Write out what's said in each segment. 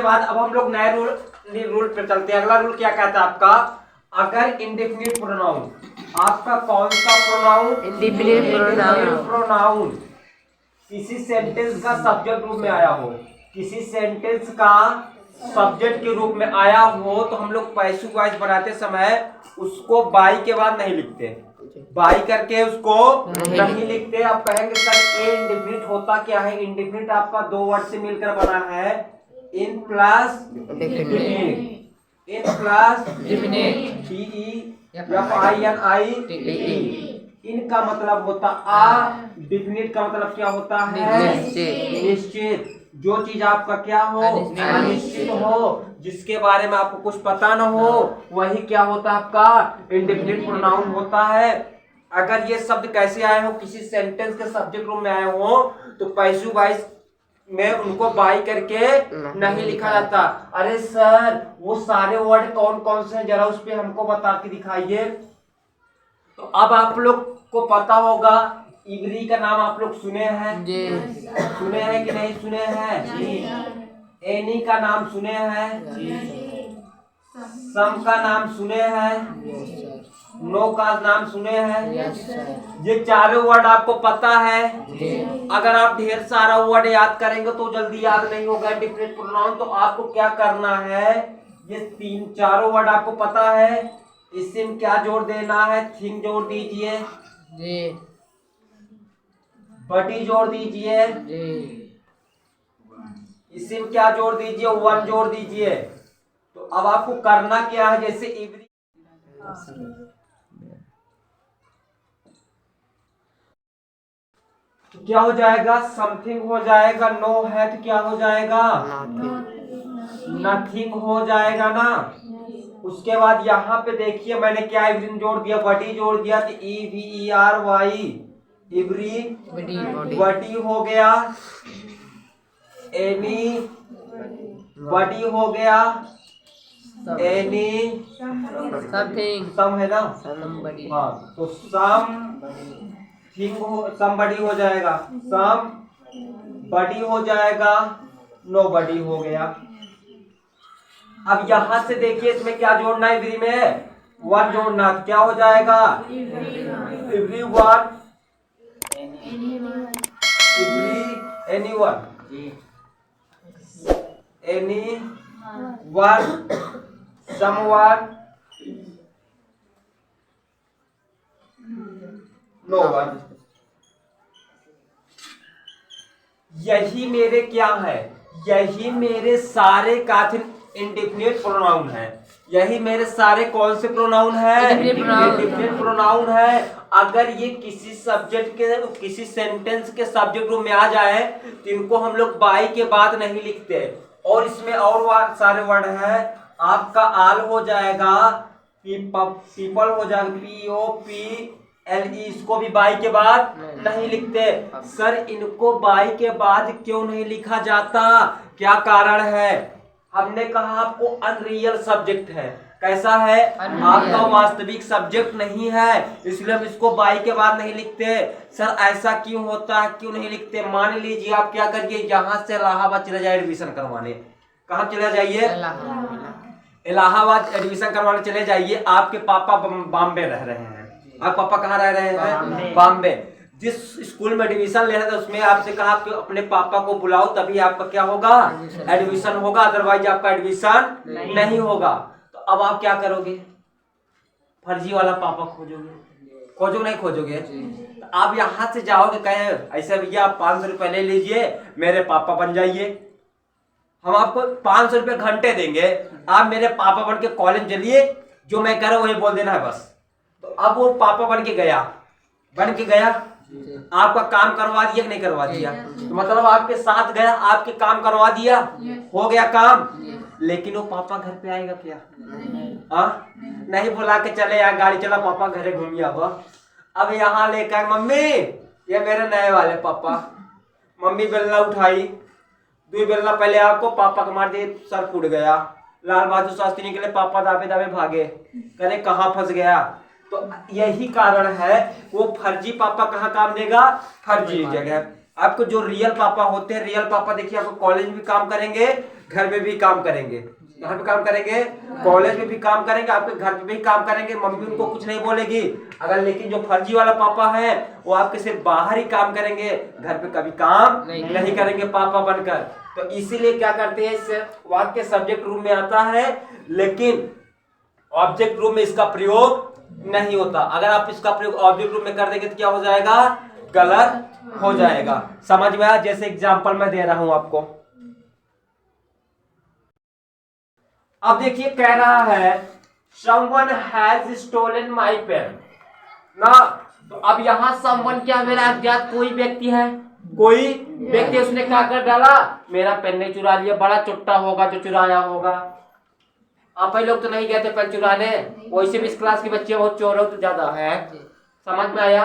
बाद अब हम लोग नए रूल पे चलते हैं। अगला रूल क्या कहता है आपका, अगर इंडेफिनिट प्रोनाउन, आपका कौन सा प्रोनाउन, इंडेफिनिट प्रोनाउन किसी सेंटेंस का सब्जेक्ट रूप में आया हो, किसी सेंटेंस का सब्जेक्ट के रूप में आया हो, तो हम लोग पैसिव वॉइस बनाते समय उसको बाई के बाद नहीं लिखते, बाई करके उसको नहीं लिखते। आप कहेंगे सर ए इंडेफिनिट होता क्या है? इंडेफिनिट आपका दो वर्ड से मिलकर बना है, in plus definite, in plus definite, DEFINIT। इनका मतलब होता आ, डेफिनिट का मतलब क्या होता है? निश्चित। जो चीज आपका क्या हो, अनिश्चित हो, जिसके बारे में आपको कुछ पता ना हो, वही क्या होता है आपका इंडेफिनिट प्रोनाउन होता है। अगर ये शब्द कैसे आए हो, किसी सेंटेंस के सब्जेक्ट रूप में आए हो, तो पैसिव वॉइस में उनको बाई करके नहीं लिखा जाता। अरे सर वो सारे वर्ड कौन कौन से हैं, जरा उस पे हमको बता के दिखाइए। तो अब आप लोग को पता होगा, इवरी का नाम आप लोग सुने हैं, सुने हैं कि नहीं सुने हैं? एनी का नाम सुने हैं, सम का नाम सुने हैं, नो का नाम सुने हैं। ये चारों वर्ड आपको पता है। अगर आप ढेर सारा वर्ड याद करेंगे तो जल्दी याद नहीं होगा इंडेफिनिट प्रोनाउन। तो आपको क्या करना है, ये तीन चारों वर्ड आपको पता है, इससे क्या जोड़ देना है? थिंग जोड़ दीजिए, बडी जोड़ दीजिए, इससे क्या जोड़ दीजिए? वन जोड़ दीजिए। तो अब आपको करना क्या है, जैसे इवरी, तो क्या हो जाएगा? समथिंग हो जाएगा। नो है तो क्या हो जाएगा? नथिंग हो जाएगा ना। उसके बाद यहाँ पे देखिए मैंने क्या इवरी जोड़ दिया, बडी जोड़ दिया, तो EVERY, इवरी बडी हो गया, एनी बडी हो गया, एनी सम है ना, हाँ, तो सम थिंग हो, सम बडी हो जाएगा, सम बडी हो जाएगा, नो बडी हो गया। अब यहां से देखिए इसमें क्या जोड़ना है, इवरी में वन जोड़ना, क्या हो जाएगा? Every one, every any one, any one, someone, no one. यही मेरे क्या है, यही मेरे सारे काथिन इंडेफिनिट प्रोनाउन है। यही मेरे सारे कौन से प्रोनाउन है? इंडेफिनिट प्रोनाउन है। अगर ये किसी सब्जेक्ट के, किसी सेंटेंस के सब्जेक्ट रूप में आ जाए तो इनको हम लोग बाई के बाद नहीं लिखते। और इसमें और सारे वर्ड है, आपका आल हो जाएगा, पीपल हो जाएगा, POPLE, इसको भी बाई के बाद नहीं लिखते। सर इनको बाई के बाद क्यों नहीं लिखा जाता, क्या कारण है? हमने कहा आपको अनरियल सब्जेक्ट है। कैसा है? आपका वास्तविक सब्जेक्ट नहीं है, इसलिए हम इसको बाई के बाद नहीं लिखते। सर ऐसा क्यों होता है, क्यों नहीं लिखते? मान लीजिए आप क्या करिए, यहाँ से इलाहाबाद चले जाए एडमिशन करवाने। कहाँ चले जाइए? इलाहाबाद एडमिशन करवाने चले जाइए। आपके पापा बॉम्बे रह रहे हैं। आप पापा कहाँ रह रहे हैं? बॉम्बे। जिस स्कूल में एडमिशन ले रहे थे उसमें आपसे कहा कि अपने पापा को बुलाओ, तभी आपका क्या होगा? एडमिशन होगा, अदरवाइज आपका एडमिशन नहीं होगा। तो अब आप क्या करोगे? फर्जी वाला पापा खोजोगे, खोजो नहीं खोजोगे? तो आप यहाँ से जाओगे, कहे ऐसे भैया आप 500 रुपए ले लीजिए, मेरे पापा बन जाइए। हम आपको 500 रुपए घंटे देंगे, आप मेरे पापा बन के कॉलेज चलिए, जो मैं कह रहा हूँ वही बोल देना है बस। तो अब वो पापा बन के गया, आपका काम करवा दिया कि नहीं करवा दिया? तो मतलब आपके साथ गया, आपके काम करवा दिया, हो गया काम। लेकिन वो पापा घर पे आएगा क्या? नहीं बुला के चले यार, गाड़ी चला पापा घरे घूमिया हुआ। अब यहाँ लेकर मम्मी, ये मेरे नए वाले पापा, मम्मी बेलना उठाई, 2 बेलना पहले आपको, पापा को मार दिए, सर फूट गया। लाल बहादुर शास्त्री निकले, पापा दाबे दाबे भागे, करे कहाँ फंस गया। तो यही कारण है, वो फर्जी पापा कहाँ काम देगा? फर्जी जगह। आपको जो रियल पापा होते हैं, रियल पापा देखिए आपको कॉलेज में भी काम करेंगे, घर में भी काम करेंगे। कहाँ पे काम करेंगे? कॉलेज में भी काम करेंगे, आपके घर पे भी काम करेंगे, मम्मी उनको कुछ नहीं बोलेगी। अगर लेकिन जो फर्जी वाला पापा है वो आपके सिर्फ बाहर ही काम करेंगे, घर पे कभी काम नहीं करेंगे पापा बनकर। तो इसीलिए क्या करते हैं, इस वाक्य सब्जेक्ट रूम में आता है लेकिन ऑब्जेक्ट रूम में इसका प्रयोग नहीं होता। अगर आप इसका प्रयोग ऑब्जेक्ट रूम में कर देंगे तो क्या हो जाएगा? गलत हो जाएगा। समझ में आया? जैसे एग्जांपल मैं दे रहा हूं आपको। अब देखिए कह रहा है someone has stolen my pen ना। तो अब यहाँ someone क्या मेरा अज्ञात कोई व्यक्ति है, कोई व्यक्ति, उसने क्या कर डाला? मेरा पेन नहीं चुरा लिया। बड़ा चुट्टा होगा जो चुराया होगा। आप ही लोग तो नहीं गए थे पेन चुराने, वैसे भी इस क्लास के बच्चे बहुत चोर हो तो ज्यादा है। समझ में आया?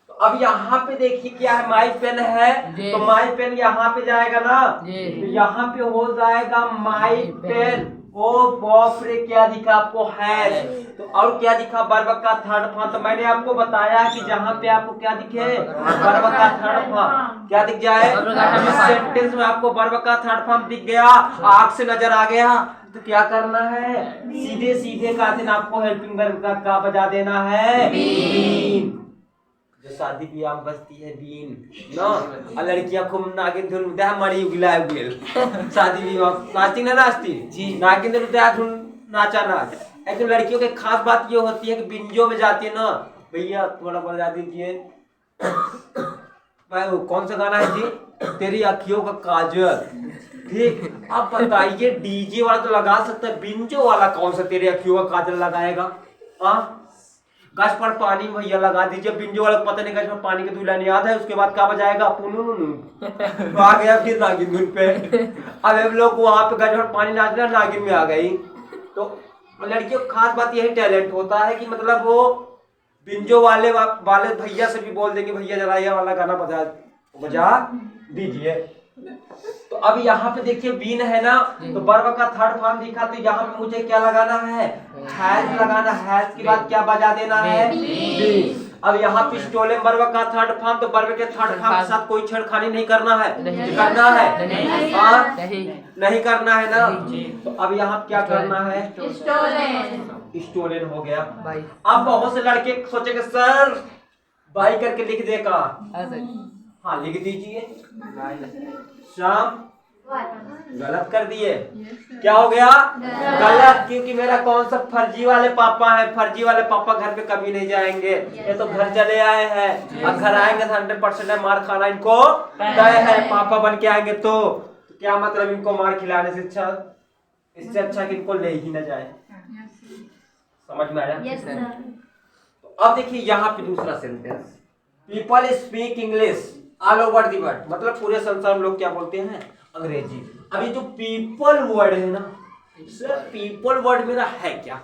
तो अब यहाँ पे देखिए क्या है, माई पेन है तो माई पेन यहाँ पे जाएगा ना, तो यहाँ पे हो जाएगा माई पेन। ओ बाप रे, क्या दिखा आपको? है। तो और क्या दिखा? वर्ब का थर्ड फॉर्म। तो मैंने आपको बताया कि जहाँ पे आपको क्या दिखे, वर्ब का थर्ड फॉर्म क्या दिख जाए, जिस सेंटेंस में आपको वर्ब का थर्ड फॉर्म दिख गया, आंख से नजर आ गया, तो क्या करना है? सीधे सीधे का दिन आपको हेल्पिंग वर्ब का बजा देना है, बीन। जो शादी ब्याह में बजती है बीन ना, और लड़कियां खूब नागिन धुन उठा मरी उगला उगल शादी ब्याह नाचती ना, नाचती जी, नागिन धुन उठा धुन नाचा नाच। एक लड़कियों की खास बात ये होती है कि बिंजो में जाती है ना, भैया थोड़ा बजा दीजिए। कौन सा गाना है जी? तेरी अखियों का काजल। ठीक, अब बताइए डीजे वाला तो लगा सकता है, बिंजो वाला कौन सा तेरी अखियों का काजल लगाएगा? हाँ, गज पर पानी भैया लगा दीजिए। बिंजो वाला पता नहीं, गज पर पानी के दुल्हन याद है, उसके बाद क्या बजाएगा? तो आ गया फिर नागिन धुन पे। अब हम लोग वहां पे गज पर पानी नाचना, नागिन में आ गई। तो लड़कियों की खास बात यही टैलेंट होता है कि मतलब वो बिंजो वाले भैया से भी बोल देंगे, भैया जरा ये वाला गाना बजा दीजिए। तो अब यहाँ पे देखिए बीन है ना, तो वर्ब का थर्ड फॉर्म दिखा, तो यहाँ पे मुझे क्या लगाना है? हैज लगाना। हैज के बाद क्या बजा देना है? बीन। अब यहाँ पे स्टोलन वर्ब का थर्ड फॉर्म, तो वर्ब के थर्ड फॉर्म के साथ कोई छेड़खानी नहीं करना है। करना है? नहीं करना है ना। तो अब यहाँ क्या करना है? स्टोलन हो गया। अब बहुत से लड़के सोचेंगे सर बाई करके लिख दे का। हाँ लिख दीजिए। शाम गलत कर दिए। क्या हो गया? गलत, क्योंकि मेरा कौन सा फर्जी वाले पापा है। फर्जी वाले पापा घर पे कभी नहीं जाएंगे, ये तो घर चले आए हैं। अब घर आएंगे तो 100% है मार खाना इनको तय है। पापा बन के आएंगे तो क्या मतलब इनको मार खिलाने से अच्छा, इससे अच्छा कि इनको ले ही ना जाए। समझ में आया? तो अब देखिए यहाँ पे दूसरा sentence, people speak English all over the world, मतलब पूरे संसार में लोग क्या बोलते हैं? अंग्रेजी। अभी जो पीपल वर्ड है ना सर, पीपल वर्ड मेरा है क्या?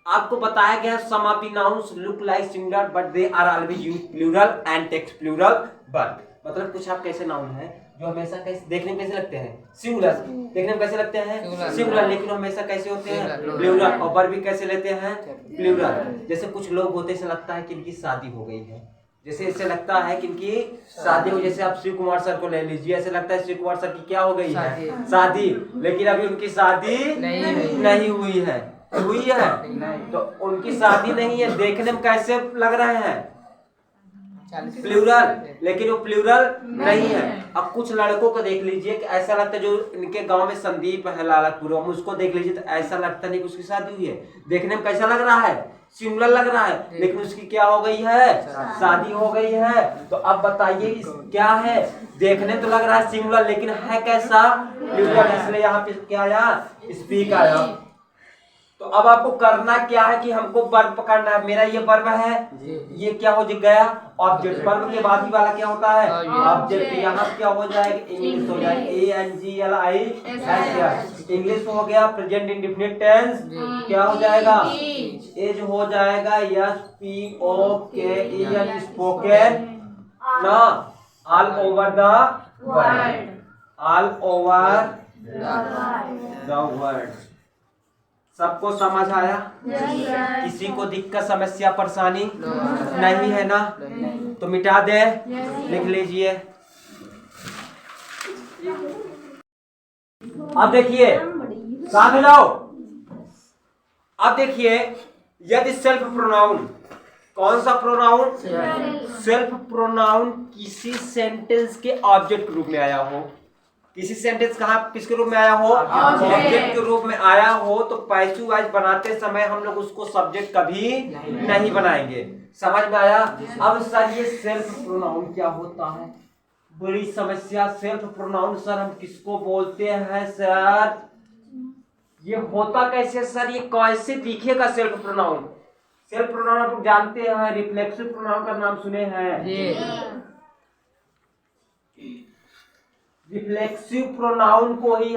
आपको बताया गया some of the nouns look like singular but they are always used plural and text plural but, मतलब कुछ आप कैसे नाउन है जो हमेशा कैसे देखने में कैसे लगते हैं? सिंगुलर। देखने में कैसे लगते हैं? सिंगुलर, लेकिन हमेशा कैसे होते हैं? प्लूरल। और वर्ब भी कैसे लेते हैं? प्लूरल। जैसे कुछ लोग होते ऐसे लगता है कि इनकी शादी हो गई है, जैसे इससे लगता है कि इनकी शादी हो, जैसे आप शिव कुमार सर को ले लीजिए, ऐसे लगता है शिव कुमार सर की क्या हो गई है? शादी, लेकिन अभी उनकी शादी नहीं हुई है। हुई है तो उनकी शादी नहीं है। देखने में कैसे लग रहे हैं? प्लूरल, लेकिन वो प्लूरल नहीं है। अब कुछ लड़कों को देख लीजिए कि ऐसा लगता है, जो इनके गांव में संदीप है लालपुर, उसको देख लीजिए तो ऐसा लगता नहीं कि उसकी शादी हुई है। देखने में कैसा लग रहा है? सिंगुलर लग रहा है, लेकिन उसकी क्या हो गई है? शादी हो गई है। तो अब बताइए क्या है? देखने तो लग रहा है सिंगुलर, लेकिन है कैसा? प्लूरल। इसलिए यहाँ पे क्या आया? स्पीक आया। तो अब आपको करना क्या है कि हमको वर्ब पकड़ना है। मेरा ये वर्ब है, ये क्या हो गया? ऑब्जेक्ट। वर्ब के बाद ही वाला क्या होता है? ऑब्जेक्ट। यहाँ क्या हो जाएगा? इंग्लिश हो जाएगा। ANGLISH, इंग्लिश हो गया। प्रेजेंट इंडेफिनिट टेंस क्या हो जाएगा? एज हो जाएगा। SPOKEN, स्पोकन ना, all over the world, all over the world. सबको समझ आया? किसी को दिक्कत समस्या परेशानी नहीं है ना? तो मिटा दे, लिख लीजिए। अब देखिए, साथ में जाओ। अब देखिए, यदि सेल्फ प्रोनाउन, कौन सा प्रोनाउन? सेल्फ प्रोनाउन किसी सेंटेंस के ऑब्जेक्ट के रूप में आया हो, किसी सेंटेंस कहाँ किसके रूप में आया हो? ऑब्जेक्ट के रूप में आया हो, तो पैसिव वॉइस बनाते समय हम लोग उसको सब्जेक्ट कभी नहीं बनाएंगे। समझ में आया? अब सर ये सेल्फ प्रोनाउन क्या होता है? बड़ी समस्या। सेल्फ प्रोनाउन सर हम किसको बोलते हैं सर? ये होता कैसे सर? ये कैसे दिखेगा सेल्फ प्रोनाउन? सेल्फ प्रोनाउन आप लोग जानते हैं, रिफ्लेक्सिव प्रोनाउन का नाम सुने हैं? रिफ्लेक्सिव प्रोनाउन को ही